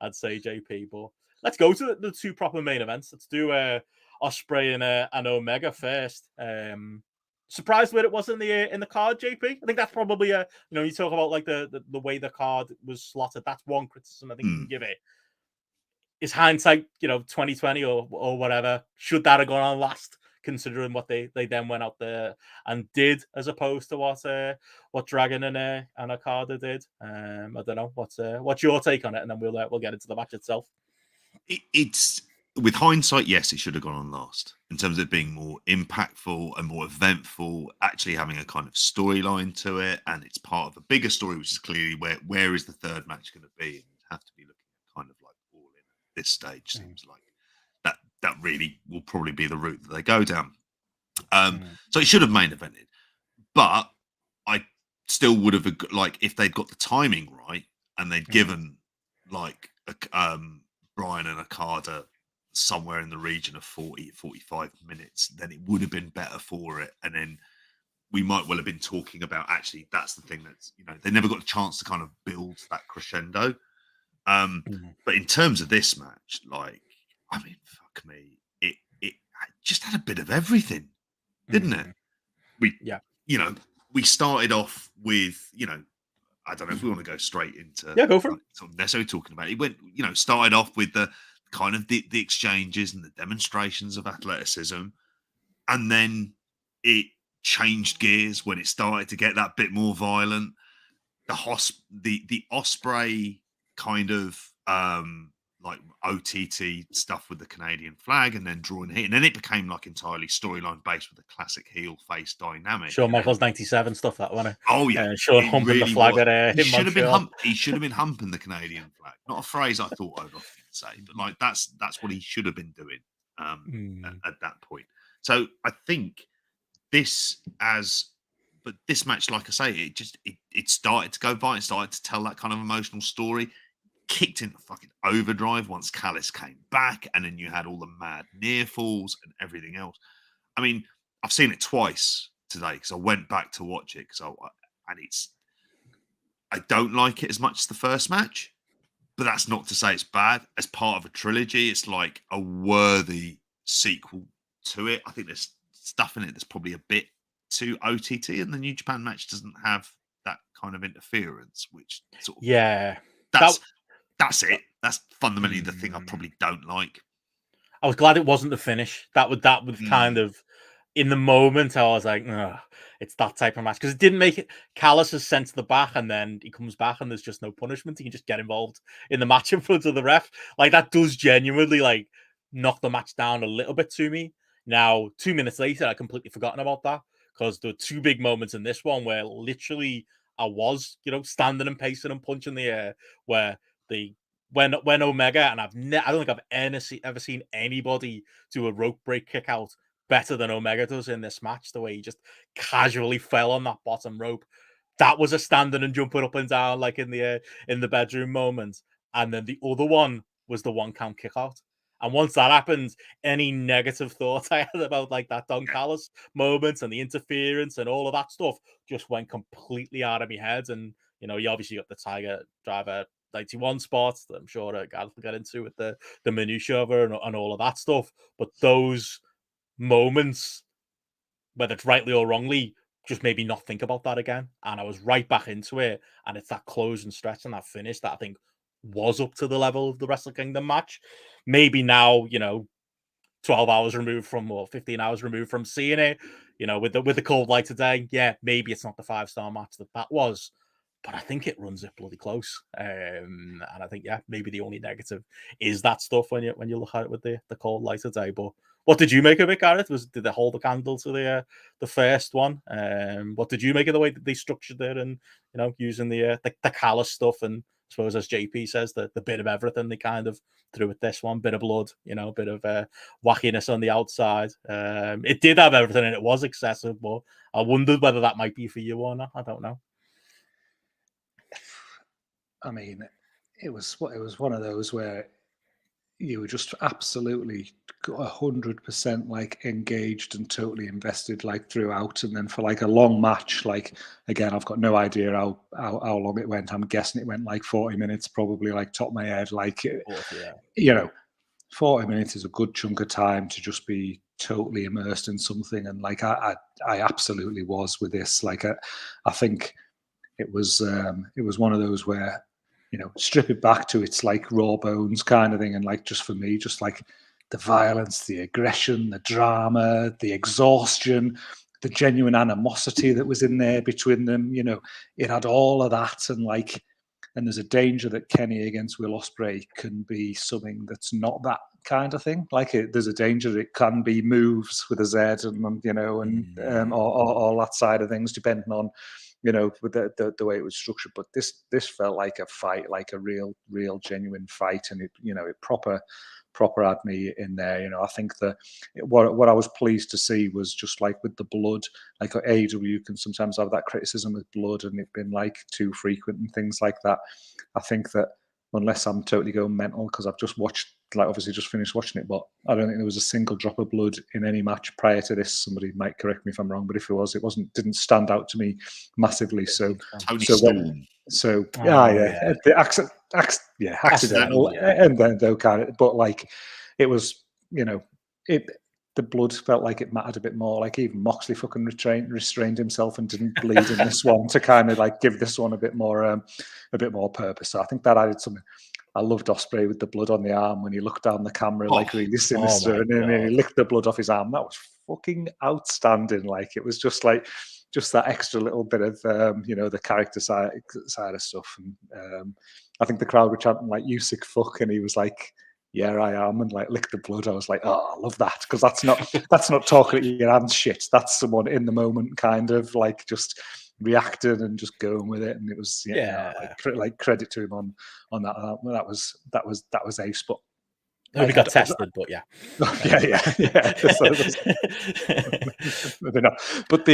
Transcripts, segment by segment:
I'd say, JP. But let's go to the two proper main events. Let's do Ospreay and Omega first. Surprised when it was in the card, JP. I think that's probably you talk about like the way the card was slotted. That's one criticism I think you can give it. Is hindsight, 2020 or whatever, should that have gone on last, considering what they then went out there and did, as opposed to what Dragon and Okada did? I don't know. What's your take on it, and then we'll get into the match itself. It's with hindsight, yes, it should have gone on last in terms of it being more impactful and more eventful, actually having a kind of storyline to it, and it's part of a bigger story, which is clearly where is the third match going to be, and you have to be looking at kind of like all in at this stage. Seems like that really will probably be the route that they go down. So it should have main evented, but I still would have, like, if they'd got the timing right and they'd given like Brian and Okada somewhere in the region of 40-45 minutes, then it would have been better for it. And then we might well have been talking about, actually, that's the thing that's, they never got a chance to kind of build that crescendo. But in terms of this match, like, I mean, fuck me, it just had a bit of everything, didn't it? We started off with, I don't know if we want to go straight into go for it. Necessarily talking about it. It went, started off with the kind of the exchanges and the demonstrations of athleticism, and then it changed gears when it started to get that bit more violent. The Ospreay kind of like OTT stuff with the Canadian flag, and then drawing heat, and then it became like entirely storyline based with the classic heel face dynamic. Shawn Michaels 97 stuff, that one. Oh yeah, Shawn humping really the flag was. At he should have been he should have been humping the Canadian flag. Not a phrase I thought I'd often say, but like that's what he should have been doing at that point. So I think this match, like I say, it started to go violent, started to tell that kind of emotional story. Kicked into fucking overdrive once Callis came back, and then you had all the mad near falls and everything else. I mean, I've seen it twice today because I went back to watch it I don't like it as much as the first match, but that's not to say it's bad. As part of a trilogy, it's like a worthy sequel to it. I think there's stuff in it that's probably a bit too OTT, and the New Japan match doesn't have that kind of interference, which sort of that's it. That's fundamentally the thing I probably don't like. I was glad it wasn't the finish. That would kind of, in the moment, I was like, it's that type of match. Because it didn't make it. Callis is sent to the back, and then he comes back, and there's just no punishment. He can just get involved in the match in front of the ref. Like, that does genuinely, like, knock the match down a little bit to me. Now, 2 minutes later, I'd completely forgotten about that. Because there were two big moments in this one where literally I was, standing and pacing and punching the air, where when Omega, and I don't think I've ever seen anybody do a rope break kick out better than Omega does in this match. The way he just casually fell on that bottom rope, that was a standing and jumping up and down like in the bedroom moment. And then the other one was the 1 count kick out. And once that happened, any negative thoughts I had about like that Don Callis moment and the interference and all of that stuff just went completely out of my head. And you obviously got the Tiger Driver 91 spots that I'm sure Gareth will get into with the minutiae of her and all of that stuff. But those moments, whether it's rightly or wrongly, just maybe not think about that again. And I was right back into it. And it's that close and stretch and that finish that I think was up to the level of the Wrestle Kingdom match. Maybe now, 12 hours removed from, or 15 hours removed from seeing it, with the cold light today, maybe it's not the 5-star match that was. But I think it runs it bloody close. And I think, maybe the only negative is that stuff when you look at it with the cold light today. But what did you make of it, Gareth? Did they hold the candle to the first one? What did you make of the way that they structured it and, using the Callis stuff and, I suppose, as JP says, the bit of everything they kind of threw at this one, bit of blood, a bit of wackiness on the outside. It did have everything and it was excessive, but I wondered whether that might be for you or not. I don't know. I mean, it was one of those where you were just absolutely 100% like engaged and totally invested like throughout, and then for like a long match, like again, I've got no idea how long it went. I'm guessing it went like 40 minutes, probably, like top of my head. Like, Yeah. you know, 40 minutes is a good chunk of time to just be totally immersed in something, and like I absolutely was with this. Like I think it was one of those where, you know, strip it back to its like raw bones kind of thing, and like just for me, just like the violence, the aggression, the drama, the exhaustion, the genuine animosity that was in there between them. You know, it had all of that, and like, and there's a danger that Kenny against Will Ospreay can be something that's not that kind of thing. Like, there's a danger that it can be moves with a Z, and you know, and or all that side of things, depending on, you know, with the way it was structured. But this felt like a fight, like a real genuine fight, and it, you know, it proper had me in there. You know, I think what I was pleased to see was just like with the blood, like AEW can sometimes have that criticism with blood and it been like too frequent and things like that. I think that unless I'm totally going mental, because I've just watched, like obviously just finished watching it, but I don't think there was a single drop of blood in any match prior to this. Somebody might correct me if I'm wrong, but if it was, it didn't stand out to me massively. So Tony Storm. The accidental, yeah. and then though kind of, but like it was, you know, the blood felt like it mattered a bit more. Like even Moxley fucking restrained himself and didn't bleed in this one to kind of like give this one a bit more purpose. So I think that added something. I loved Ospreay with the blood on the arm when he looked down the camera, like really sinister, and then he licked the blood off his arm. That was fucking outstanding. Like it was just like that extra little bit of you know, the character side of stuff. And I think the crowd were chanting like "You sick fuck," and he was like, "Yeah, I am," and like licked the blood. I was like, "Oh, I love that," because that's not talking at your hands shit. That's someone in the moment, kind of like just reacting and just going with it. And it was, you know, like credit to him on that. That was ace. But we got tested, but yeah. yeah. Maybe not. But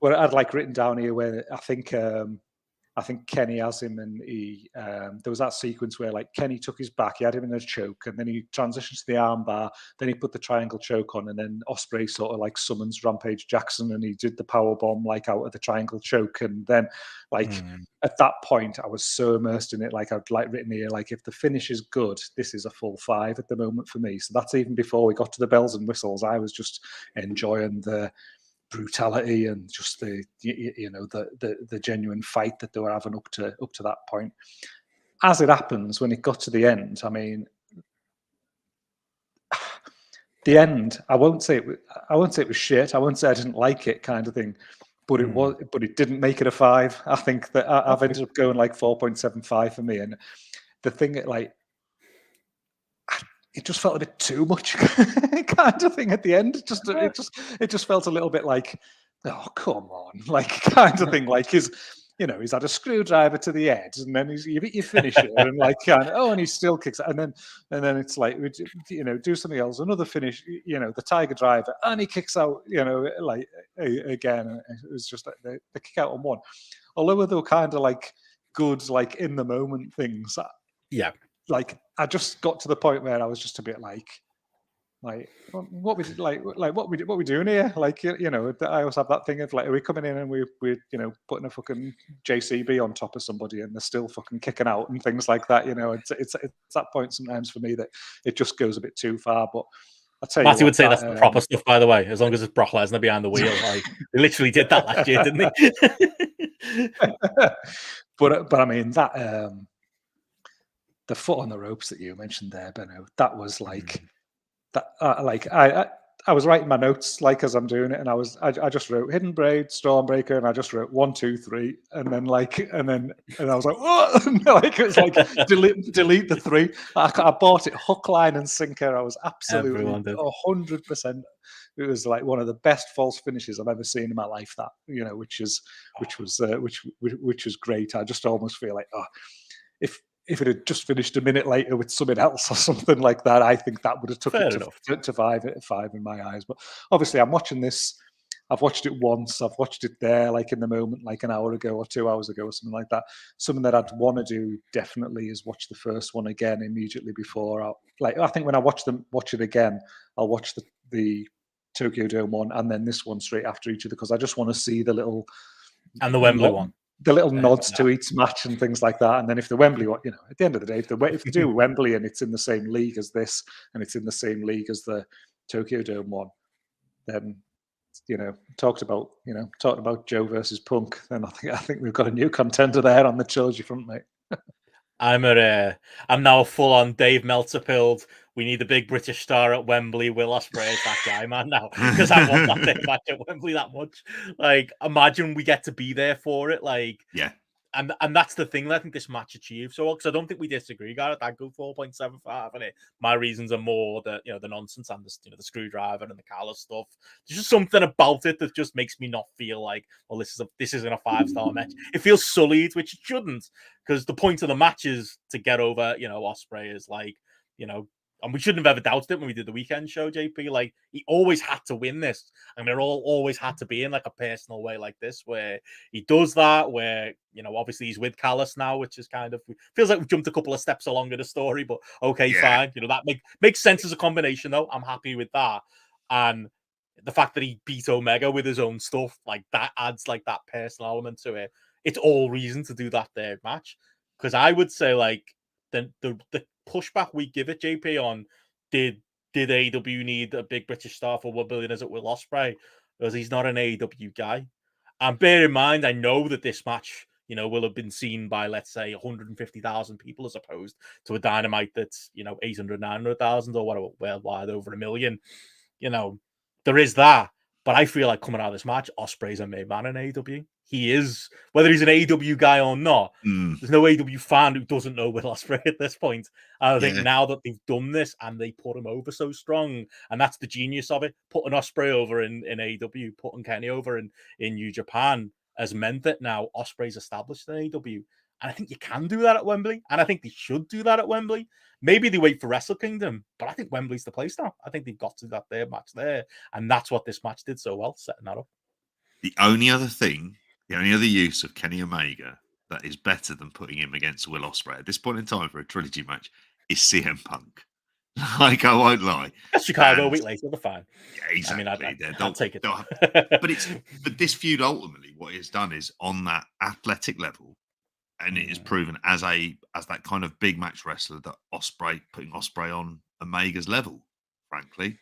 what I'd like written down here, where I think Kenny has him, and he there was that sequence where like Kenny took his back, he had him in a choke, and then he transitioned to the armbar, then he put the triangle choke on, and then Ospreay sort of like summons Rampage Jackson, and he did the power bomb like out of the triangle choke, and then like at that point I was so immersed in it. Like I'd like written here, like if the finish is good, this is a full 5 at the moment for me. So that's even before we got to the bells and whistles. I was just enjoying the brutality and just the, you know, the genuine fight that they were having up to that point. As it happens, when it got to the end, I mean, the end, I won't say it was shit. I won't say I didn't like it, kind of thing, but it was, but it didn't make it a 5. I think that I've ended up going like 4.75 for me. And the thing, like, it just felt a bit too much, kind of thing at the end. It just felt a little bit like, oh, come on, like, kind of thing. Like he's had a screwdriver to the head, and then you finish it, and like, and he still kicks it, and then it's like, you know, do something else, another finish, you know, the Tiger Driver, and he kicks out, you know, like again. It was just like the kick out on one, although they were kind of like good, like in the moment things. Yeah. Like I just got to the point where I was just a bit like what we doing here? Like, you know, I always have that thing of like, are we coming in and we're you know, putting a fucking JCB on top of somebody and they're still fucking kicking out and things like that. You know, it's that point sometimes for me that it just goes a bit too far. But I tell Matty you what, would say that's the proper stuff, by the way, as long as it's Brock Lesnar behind the wheel. Like, they literally did that last year, didn't they? but I mean that the foot on the ropes that you mentioned there, Benno, that was like that. Like I was writing my notes like as I'm doing it, and I just wrote Hidden Braid, Stormbreaker, and I just wrote 1, 2, 3, and then I was like, what? Like it was like delete the 3. I bought it hook, line, and sinker. I was absolutely 100%. It was like one of the best false finishes I've ever seen in my life. That, you know, which was great. I just almost feel like, oh, if it had just finished a minute later with something else or something like that, I think that would have took it to 5 in my eyes. But obviously, I'm watching this I've watched it once. I've watched it there, like in the moment, like an hour ago or 2 hours ago or something like that. Something that I'd want to do definitely is watch the first one again immediately before. I think when I watch it again, I'll watch the Tokyo Dome one and then this one straight after each other because I just want to see the little And the Wembley one. The little nods to each match and things like that. And then if the Wembley one, at the end of the day, if they do Wembley and it's in the same league as this and it's in the same league as the Tokyo Dome one, then talked about Joe versus Punk, then I think we've got a new contender there on the trilogy front, mate. I'm now a full on Dave Meltzer pilled. We need a big British star at Wembley. Will Ospreay is that guy, man, now because I want that big match at Wembley that much. Like, imagine we get to be there for it. Like, yeah. And that's the thing that I think this match achieved so well, because I don't think we disagree, Gareth. I'd go 4.75 on it. My reasons are more the the nonsense and the screwdriver and the Callis stuff. There's just something about it that just makes me not feel like, well, this isn't a 5-star match. It feels sullied, which it shouldn't, because the point of the match is to get over, Ospreay is like, and we shouldn't have ever doubted it when we did the weekend show, JP. Like, he always had to win this. And they're always had to be in like a personal way like this, where he does that, where, obviously he's with Callis now, which is kind of, feels like we've jumped a couple of steps along in the story, but okay, fine. That makes sense as a combination, though. I'm happy with that. And the fact that he beat Omega with his own stuff, like, that adds like that personal element to it. It's all reason to do that third match. Because I would say, like, the pushback we give it, JP, on did AEW need a big British star for $1 billion as it Will Ospreay? Because he's not an AEW guy. And bear in mind, I know that this match, will have been seen by, let's say, 150,000 people as opposed to a Dynamite that's, 800, 900,000 or whatever, worldwide, over 1 million. There is that. But I feel like coming out of this match, Ospreay's a made man in AEW. He is, whether he's an AEW guy or not. There's no AEW fan who doesn't know Will Ospreay at this point. I think now that they've done this and they put him over so strong, and that's the genius of it, putting Ospreay over in AEW, putting Kenny over in New Japan, has meant that now Ospreay's established in AEW. And I think you can do that at Wembley, and I think they should do that at Wembley. Maybe they wait for Wrestle Kingdom, but I think Wembley's the place now. I think they've got to do that third match there, and that's what this match did so well, setting that up. The only other use of Kenny Omega that is better than putting him against Will Ospreay at this point in time for a trilogy match is CM Punk. Like, I won't lie. Chicago a week later, they're fine. Yeah, exactly. I mean, I'll take it. But this feud ultimately, what it has done is on that athletic level, and it is proven as that kind of big match wrestler that putting Ospreay on Omega's level, frankly.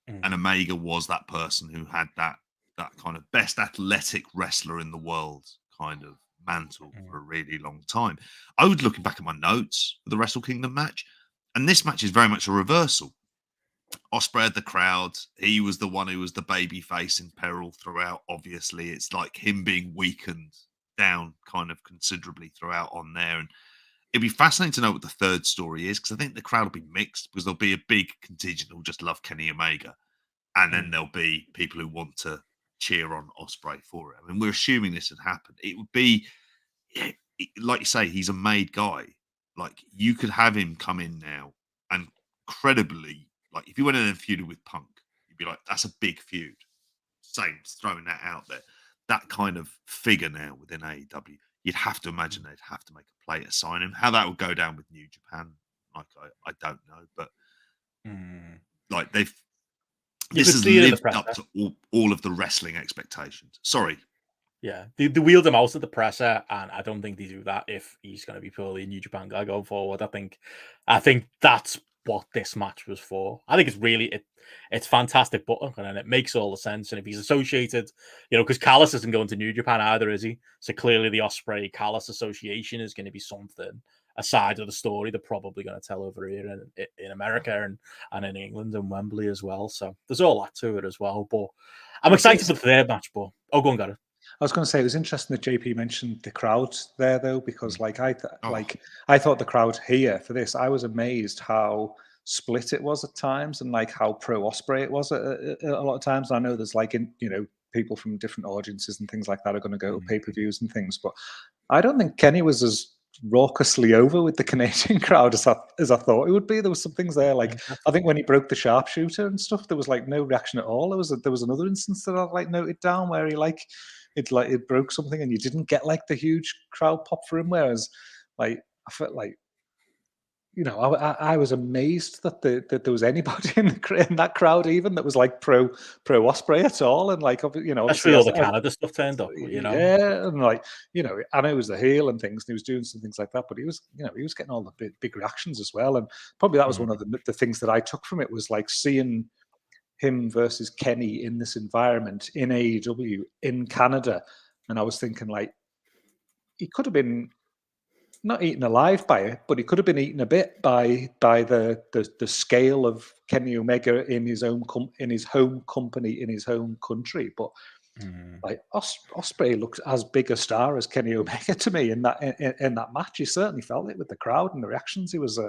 And Omega was that person who had that kind of best athletic wrestler in the world kind of mantle for a really long time. I was looking back at my notes for the Wrestle Kingdom match, and this match is very much a reversal. Ospreay had the crowd. He was the one who was the baby face in peril throughout. Obviously, it's like him being weakened down kind of considerably throughout on there. And it'd be fascinating to know what the third story is, because I think the crowd will be mixed, because there'll be a big contingent who'll just love Kenny Omega. And then there'll be people who want to cheer on Ospreay for it. I mean, we're assuming this had happened. It would be, like you say, he's a made guy. Like, you could have him come in now and credibly, like, if you went in and feuded with Punk, you'd be like, that's a big feud. Same, throwing that out there. That kind of figure now within AEW, you'd have to imagine they'd have to make a play to sign him. How that would go down with New Japan, like, I don't know. But like, this has lived up to all of the wrestling expectations. Sorry. Yeah, they wheeled him out at the presser, and I don't think they do that if he's going to be purely a New Japan guy going forward. I think that's what this match was for. I think it's fantastic booking, and it makes all the sense. And if he's associated, because Callis isn't going to New Japan either, is he? So clearly the Ospreay Callis association is going to be something, a side of the story they're probably going to tell over here in America and in England and Wembley as well. So there's all that to it as well. But I'm excited for the third match. But go on, Gareth. I was going to say it was interesting that JP mentioned the crowd there, though, because I thought the crowd here for this, I was amazed how split it was at times, and like how pro Ospreay it was a lot of times. I know there's people from different audiences and things like that are going to go to pay-per-views and things, but I don't think Kenny was as raucously over with the Canadian crowd as I thought it would be. There was some things there, like I think when he broke the sharpshooter and stuff, there was like no reaction at all. There was another instance that I like noted down where he it broke something and you didn't get like the huge crowd pop for him. Whereas like I felt like, you know, I was amazed that that there was anybody in that crowd even that was like pro Ospreay at all, and like, you know, Especially all the Canada stuff turned up, you know. yeah, and like, you know, I know it was the heel and things, and he was doing some things like that, but he was, you know, he was getting all the big reactions as well, and probably that was one of the things that I took from it, was like seeing him versus Kenny in this environment in AEW in Canada, and I was thinking like, he could have been not eaten alive by it, but he could have been eaten a bit by the scale of Kenny Omega in his own in his home company, in his home country. But like Ospreay looks as big a star as Kenny Omega to me in that match. He certainly felt it with the crowd and the reactions he was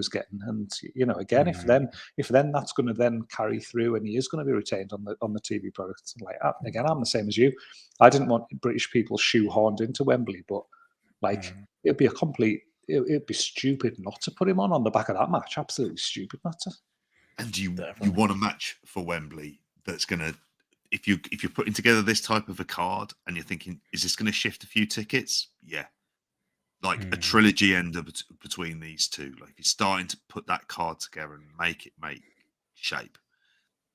getting. And you know, again, if then that's going to then carry through and he is going to be retained on the TV products, like again, I'm the same as you. I didn't want British people shoehorned into Wembley, but like it'd be it'd be stupid not to put him on the back of that match. Absolutely stupid not to. And you want a match for Wembley that's gonna, if you're putting together this type of a card and you're thinking, is this going to shift a few tickets? Yeah, like a trilogy ender between these two. Like if you're starting to put that card together and make shape,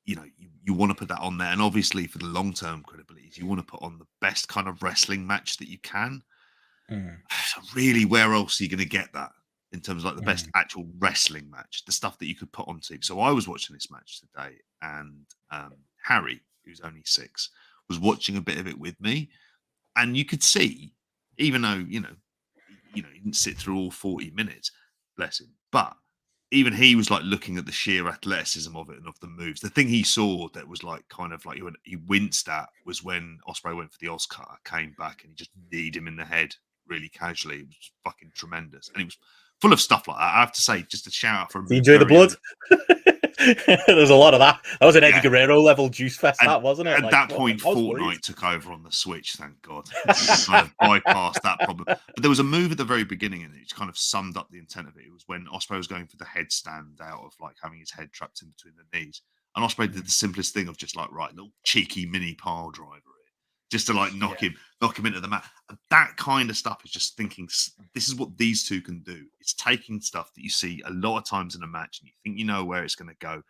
you know, you want to put that on there. And obviously for the long term credibility, you want to put on the best kind of wrestling match that you can. So really, where else are you going to get that in terms of like the best actual wrestling match, the stuff that you could put on TV? So I was watching this match today, and Harry, who's only 6, was watching a bit of it with me, and you could see, even though you know he didn't sit through all 40 minutes, bless him, but even he was like looking at the sheer athleticism of it and of the moves. The thing he saw that was like kind of like he winced at was when Ospreay went for the Oscar, came back, and he just kneed him in the head really casually. It was fucking tremendous, and it was full of stuff like that. I have to say, just a shout out for you enjoy the blood. There's a lot of that. That was an Eddie Guerrero level juice fest, that wasn't it? At that point, Fortnite took over on the Switch. Thank God, kind of bypassed that problem. But there was a move at the very beginning, and it kind of summed up the intent of it. It was when Ospreay was going for the headstand out of like having his head trapped in between the knees, and Ospreay did the simplest thing of just like little cheeky mini pile driver. Just to like knock him into the mat. And that kind of stuff is just thinking, this is what these two can do. It's taking stuff that you see a lot of times in a match and you think you know where it's going to go,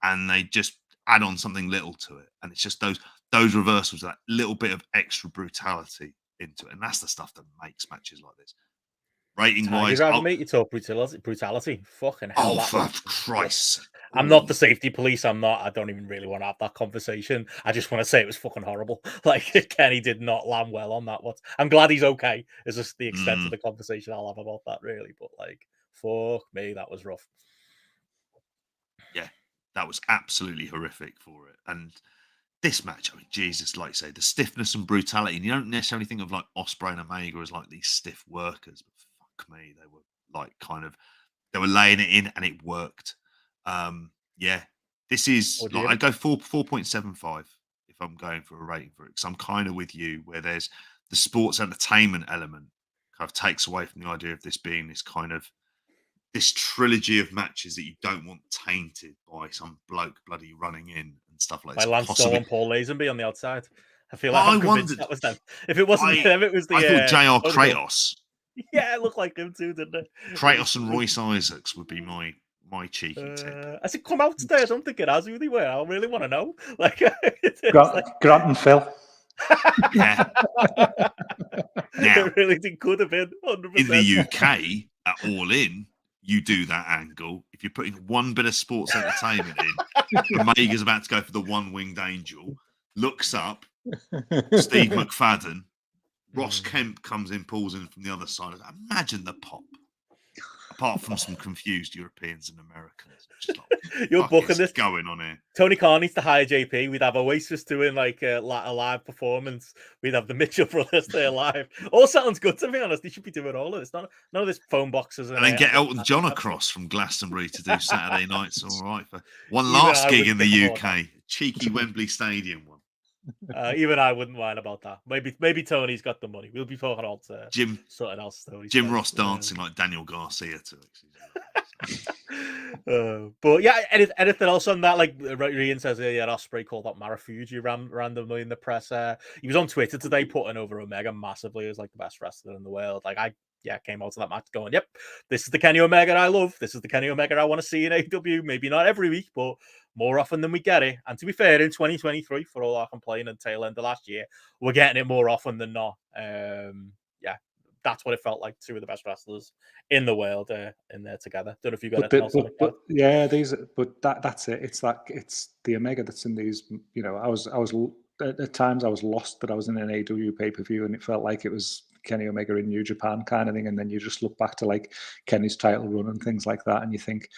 and they just add on something little to it. And it's just those reversals, that little bit of extra brutality into it. And that's the stuff that makes matches like this. Rating wise, mate, you talk brutality. Fucking hell. Oh, for Christ. I'm not the safety police. I don't even really want to have that conversation. I just want to say it was fucking horrible. Like, Kenny did not land well on that one. I'm glad he's okay. Is just the extent of the conversation I'll have about that, really. But like, fuck me, that was rough. Yeah, that was absolutely horrific for it. And this match, I mean, Jesus, like you say, the stiffness and brutality. And you don't necessarily think of like Ospreay and Omega as like these stiff workers, but fuck me, they were like they were laying it in and it worked. Yeah, this is like, I'd go 4.75 if I'm going for a rating for it, because I'm kind of with you where there's the sports entertainment element kind of takes away from the idea of this being this trilogy of matches that you don't want tainted by some bloke bloody running in and stuff like that. By Lance Storm and Paul Lazenby on the outside. I feel like I wondered that was them. If it wasn't them, it was the. I thought JR Kratos. Yeah, it looked like him too, didn't it? Kratos and Royce Isaacs would be my cheeky tip. Has it come out today? I don't think it has. Who they were? I really want to know. Like Grant and Phil. Yeah. Now, it really could have been 100%. In the UK, at All In, you do that angle. If you're putting one bit of sports entertainment in, Omega's about to go for the one-winged angel, looks up, Steve McFadden, Ross Kemp comes in, pulls in from the other side. Imagine the pop. Apart from some confused Europeans and Americans. Just like, you're booking this going on here. Tony Khan needs to hire JP. We'd have Oasis doing like a live performance. We'd have the Mitchell brothers there live. All sounds good, to be honest. They should be doing all of this. None of this phone boxes. And then get Elton John across from Glastonbury to do Saturday nights. All right, for one last gig in the UK. Cheeky Wembley Stadium one. Even I wouldn't mind about that. Maybe Tony's got the money. We'll be talking about Jim something else. Tony Jim spends, Ross dancing like Daniel Garcia to it. but yeah, anything else on that? Like Rian says, yeah, Ospreay called out Marufuji randomly in the press. He was on Twitter today putting over Omega massively as like the best wrestler in the world. Like I came out to that match going, yep, this is the Kenny Omega I love. This is the Kenny Omega I want to see in AEW. Maybe not every week, but more often than we get it. And to be fair, in 2023, for all our complaining and tail end of last year, we're getting it more often than not. Yeah, that's what it felt like. Two of the best wrestlers in the world in there together. Don't know if you got anything else on it. But that's it. It's the Omega that's in these. You know, I was at times I was lost that I was in an AEW pay-per-view and it felt like it was Kenny Omega in New Japan kind of thing. And then you just look back to like Kenny's title run and things like that, and you think,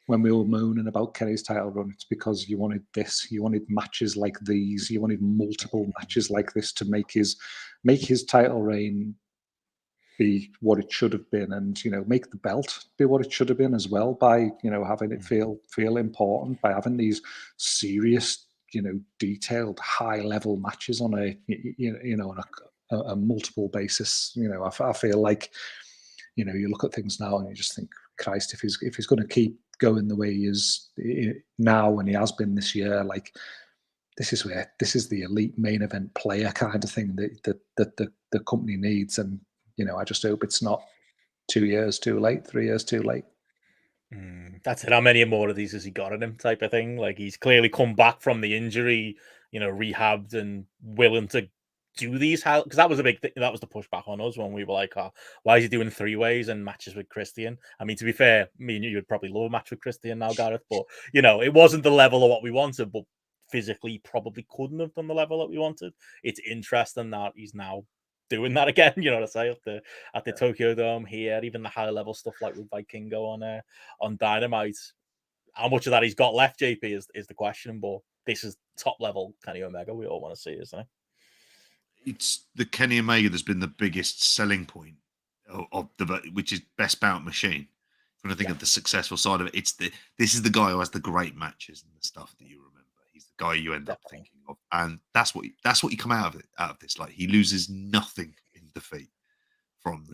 when we were moaning about Kenny's title run, it's because you wanted this. You wanted matches like these. You wanted multiple matches like this to make his title reign be what it should have been, and make the belt be what it should have been as well, by having it feel important, by having these serious, detailed, high level matches on on a multiple basis. I feel like you look at things now and you just think, Christ, if he's going to keep going the way he is now and he has been this year, like this is the elite main event player kind of thing that the company needs. And I just hope it's not 2 years too late, 3 years too late. That's it. How many more of these has he got in him, type of thing? Like, he's clearly come back from the injury, rehabbed and willing to do these, because that was a big thing. That was the pushback on us when we were like, oh, why is he doing 3-ways and matches with Christian? I mean, to be fair, me and you would probably love a match with Christian now, Gareth, but it wasn't the level of what we wanted, but physically probably couldn't have done the level that we wanted. It's interesting that he's now doing that again, what I say, at the Tokyo Dome here, even the high level stuff like with Vikingo on Dynamite. How much of that he's got left, JP, is the question, but this is top level Kenny Omega we all want to see, isn't it? It's the Kenny Omega that's been the biggest selling point of which is best bout machine. When I think of the successful side of it, this is the guy who has the great matches and the stuff that you remember. He's the guy you end up thinking of, and that's what you come out of this. Like, he loses nothing in defeat from this.